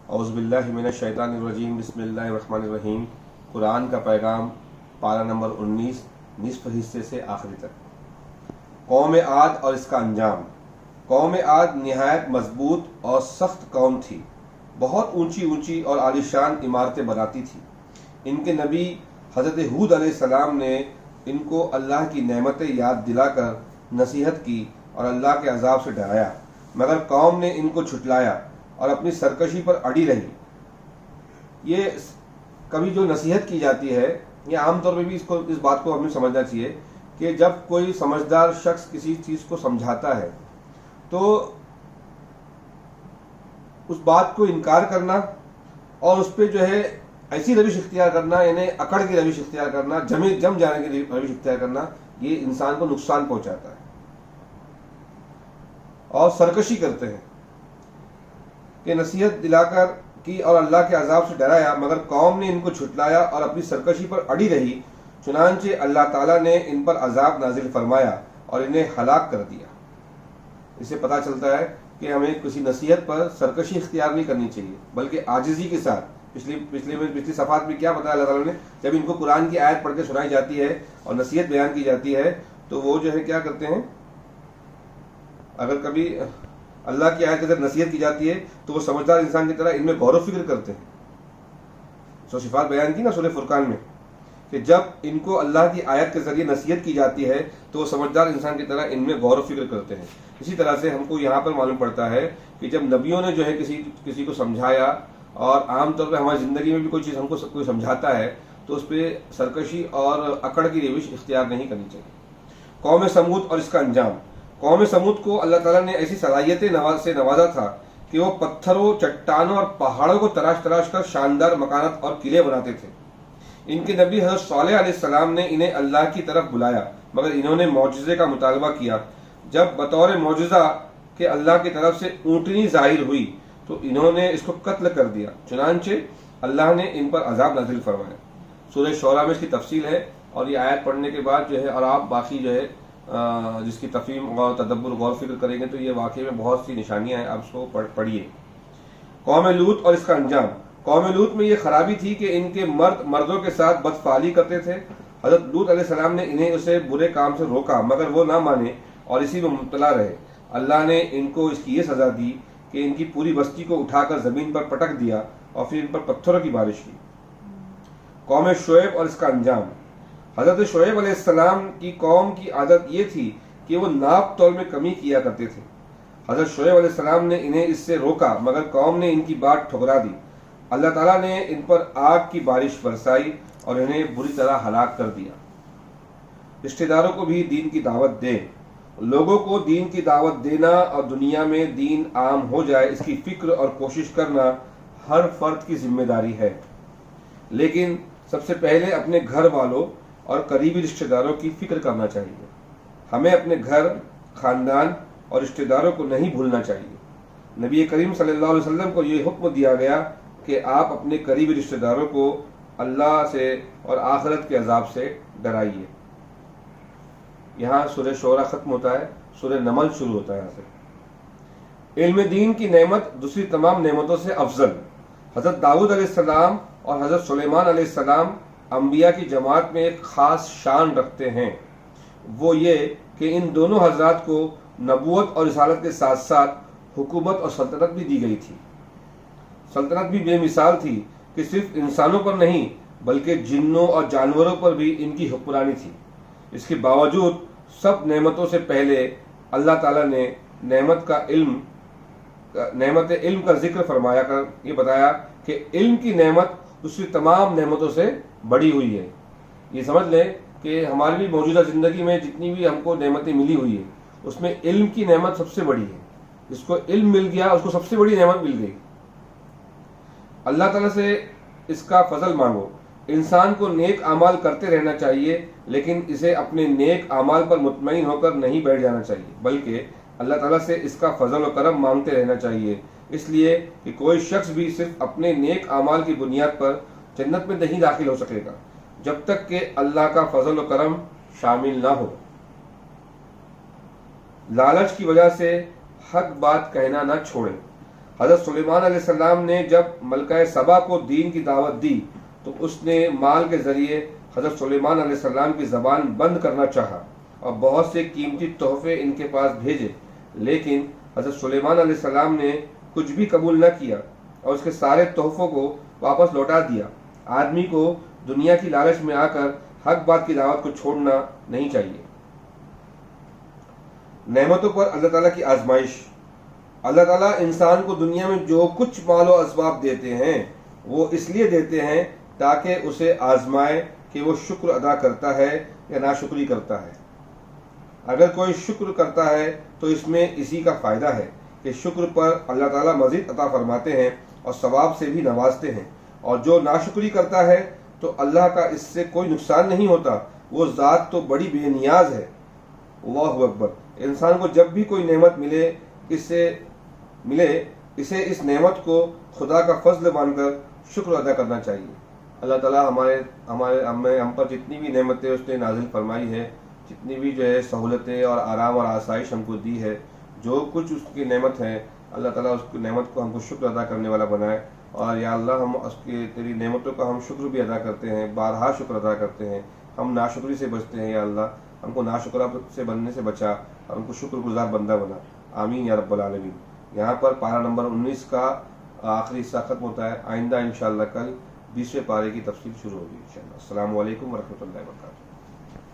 اعوذ باللہ من الشیطان الرجیم، بسم اللہ الرحمن الرحیم۔ قرآن کا پیغام، پارہ نمبر 19، نصف حصے سے آخری تک۔ قوم عاد اور اس کا انجام۔ قوم عاد نہایت مضبوط اور سخت قوم تھی، بہت اونچی اونچی اور عالیشان عمارتیں بناتی تھی۔ ان کے نبی حضرت ہود علیہ السلام نے ان کو اللہ کی نعمتیں یاد دلا کر نصیحت کی اور اللہ کے عذاب سے ڈرایا، مگر قوم نے ان کو جھٹلایا اور اپنی سرکشی پر اڑی رہی۔ یہ کبھی جو نصیحت کی جاتی ہے، یہ عام طور پہ بھی اس بات کو ہمیں سمجھنا چاہیے کہ جب کوئی سمجھدار شخص کسی چیز کو سمجھاتا ہے تو اس بات کو انکار کرنا اور اس پہ جو ہے ایسی روش اختیار کرنا، یعنی اکڑ کی روش اختیار کرنا، جم جانے کی روش اختیار کرنا، یہ انسان کو نقصان پہنچاتا ہے اور سرکشی کرتے ہیں کہ نصیحت دلا کر کی اور اللہ کے عذاب سے ڈرایا، مگر قوم نے ان کو جھٹلایا اور اپنی سرکشی پر اڑی رہی، چنانچہ اللہ تعالیٰ نے ان پر عذاب نازل فرمایا اور انہیں ہلاک کر دیا۔ اس سے پتہ چلتا ہے کہ ہمیں کسی نصیحت پر سرکشی اختیار نہیں کرنی چاہیے، بلکہ عاجزی کے ساتھ۔ پچھلی صفحات میں کیا بتایا اللہ تعالیٰ نے؟ جب ان کو قرآن کی آیت پڑھ کے سنائی جاتی ہے اور نصیحت بیان کی جاتی ہے تو وہ جو ہے کیا کرتے ہیں، اگر کبھی اللہ کی آیت کے ذریعے نصیحت کی جاتی ہے تو وہ سمجھدار انسان کی طرح ان میں غور و فکر کرتے ہیں۔ سو صفات بیان کی نا سورہ فرقان میں کہ جب ان کو اللہ کی آیت کے ذریعے نصیحت کی جاتی ہے تو وہ سمجھدار انسان کی طرح ان میں غور و فکر کرتے ہیں۔ اسی طرح سے ہم کو یہاں پر معلوم پڑتا ہے کہ جب نبیوں نے جو ہے کسی کو سمجھایا، اور عام طور پہ ہماری زندگی میں بھی کوئی چیز ہم کو کوئی سمجھاتا ہے تو اس پہ سرکشی اور اکڑ کی روش اختیار نہیں کرنی چاہیے۔ قوم سمود اور اس کا انجام۔ قوم سمود کو اللہ تعالیٰ نے ایسی صلاحیتیں سے نوازا تھا کہ وہ پتھروں، چٹانوں اور پہاڑوں کو تراش کر شاندار مکانات اور قلعے بناتے تھے۔ ان کے نبی حضرت صالح علیہ السلام نے انہیں اللہ کی طرف بلایا، مگر انہوں نے معجزے کا مطالبہ کیا۔ جب بطور معجزہ کہ اللہ کی طرف سے اونٹنی ظاہر ہوئی تو انہوں نے اس کو قتل کر دیا، چنانچہ اللہ نے ان پر عذاب نازل فرمایا۔ سورہ شعراء میں اس کی تفصیل ہے، اور یہ آیت پڑھنے کے بعد جو ہے اور آپ باقی جو ہے جس کی تفہیم اور تدبر غور فکر کریں گے تو یہ واقعی میں بہت سی نشانیاں ہیں، آپ اس کو پڑھیے۔ قوم لوط اور اس کا انجام۔ قوم لوط میں یہ خرابی تھی کہ ان کے مردوں کے ساتھ بدفعالی کرتے تھے۔ حضرت لوط علیہ السلام نے انہیں اسے برے کام سے روکا، مگر وہ نہ مانے اور اسی میں مبتلا رہے۔ اللہ نے ان کو اس کی یہ سزا دی کہ ان کی پوری بستی کو اٹھا کر زمین پر پٹک دیا اور پھر ان پر پتھروں کی بارش کی۔ قوم شعیب اور اس کا انجام۔ حضرت شعیب علیہ السلام کی قوم کی عادت یہ تھی کہ وہ ناپ تول میں کمی کیا کرتے تھے۔ حضرت شعیب علیہ السلام نے انہیں اس سے روکا، مگر قوم نے ان کی بات ٹھکرا دی۔ اللہ تعالیٰ نے ان پر آگ کی بارش برسائی اور انہیں بری طرح ہلاک کر دیا۔ رشتہ داروں کو بھی دین کی دعوت دیں۔ لوگوں کو دین کی دعوت دینا اور دنیا میں دین عام ہو جائے، اس کی فکر اور کوشش کرنا ہر فرد کی ذمہ داری ہے، لیکن سب سے پہلے اپنے گھر والوں اور قریبی رشتہ داروں کی فکر کرنا چاہیے۔ ہمیں اپنے گھر، خاندان اور رشتہ داروں کو نہیں بھولنا چاہیے۔ نبی کریم صلی اللہ علیہ وسلم کو یہ حکم دیا گیا کہ آپ اپنے قریبی رشتہ داروں کو اللہ سے اور آخرت کے عذاب سے ڈرائیے۔ یہاں سورہ شعراء ختم ہوتا ہے، سورہ نمل شروع ہوتا ہے۔ یہاں سے علم دین کی نعمت دوسری تمام نعمتوں سے افضل۔ حضرت داؤد علیہ السلام اور حضرت سلیمان علیہ السلام انبیاء کی جماعت میں ایک خاص شان رکھتے ہیں، وہ یہ کہ ان دونوں حضرات کو نبوت اور رسالت کے ساتھ ساتھ حکومت اور سلطنت بھی دی گئی تھی۔ سلطنت بھی بے مثال تھی کہ صرف انسانوں پر نہیں بلکہ جنوں اور جانوروں پر بھی ان کی حکمرانی تھی۔ اس کے باوجود سب نعمتوں سے پہلے اللہ تعالیٰ نے نعمت علم کا ذکر فرمایا کر یہ بتایا کہ علم کی نعمت دوسری تمام نعمتوں سے بڑی ہوئی ہے۔ یہ سمجھ لیں کہ ہماری بھی موجودہ زندگی میں جتنی بھی ہم کو نعمتیں ملی ہوئی ہیں اس میں علم کی نعمت سب سے بڑی ہے۔ جس کو علم مل گیا اس کو سب سے بڑی نعمت مل گئی۔ اللہ تعالیٰ سے اس کا فضل مانگو۔ انسان کو نیک اعمال کرتے رہنا چاہیے، لیکن اسے اپنے نیک اعمال پر مطمئن ہو کر نہیں بیٹھ جانا چاہیے، بلکہ اللہ تعالیٰ سے اس کا فضل و کرم مانگتے رہنا چاہیے، اس لیے کہ کوئی شخص بھی صرف اپنے نیک اعمال کی بنیاد پر جنت میں نہیں داخل ہو سکے گا جب تک کہ اللہ کا فضل و کرم شامل نہ ہو۔ لالچ کی وجہ سے حق بات کہنا نہ چھوڑیں۔ حضرت سلیمان علیہ السلام نے جب ملکہ سبا کو دین کی دعوت دی تو اس نے مال کے ذریعے حضرت سلیمان علیہ السلام کی زبان بند کرنا چاہا اور بہت سے قیمتی تحفے ان کے پاس بھیجے، لیکن حضرت سلیمان علیہ السلام نے کچھ بھی قبول نہ کیا اور اس کے سارے تحفوں کو واپس لوٹا دیا۔ آدمی کو دنیا کی لالچ میں آ کر حق بات کی دعوت کو چھوڑنا نہیں چاہیے۔ نعمتوں پر اللہ تعالیٰ کی آزمائش۔ اللہ تعالیٰ انسان کو دنیا میں جو کچھ مال و اسباب دیتے ہیں وہ اس لیے دیتے ہیں تاکہ اسے آزمائے کہ وہ شکر ادا کرتا ہے یا ناشکری کرتا ہے۔ اگر کوئی شکر کرتا ہے تو اس میں اسی کا فائدہ ہے کہ شکر پر اللہ تعالیٰ مزید عطا فرماتے ہیں اور ثواب سے بھی نوازتے ہیں، اور جو ناشکری کرتا ہے تو اللہ کا اس سے کوئی نقصان نہیں ہوتا، وہ ذات تو بڑی بے نیاز ہے۔ اللہ اکبر۔ انسان کو جب بھی کوئی نعمت ملے اسے اس نعمت کو خدا کا فضل مان کر شکر ادا کرنا چاہیے۔ اللہ تعالیٰ ہم پر جتنی بھی نعمتیں اس نے نازل فرمائی ہے، جتنی بھی جو ہے سہولتیں اور آرام اور آسائش ہم کو دی ہے، جو کچھ اس کی نعمت ہے، اللہ تعالیٰ اس کی نعمت کو ہم کو شکر ادا کرنے والا بنائے۔ اور یا اللہ ہم اس کی تیری نعمتوں کا ہم شکر بھی ادا کرتے ہیں، بارہا شکر ادا کرتے ہیں، ہم ناشکری سے بچتے ہیں۔ یا اللہ ہم کو ناشکرہ سے بننے سے بچا اور ہم کو شکر گزار بندہ بنا۔ آمین یا رب العالمین۔ یہاں پر پارہ نمبر 19 کا آخری حصہ ختم ہوتا ہے۔ آئندہ انشاءاللہ کل 20ویں پارے کی تفصیل شروع ہوگی انشاءاللہ۔ السلام علیکم ورحمۃ اللہ وبرکاتہ۔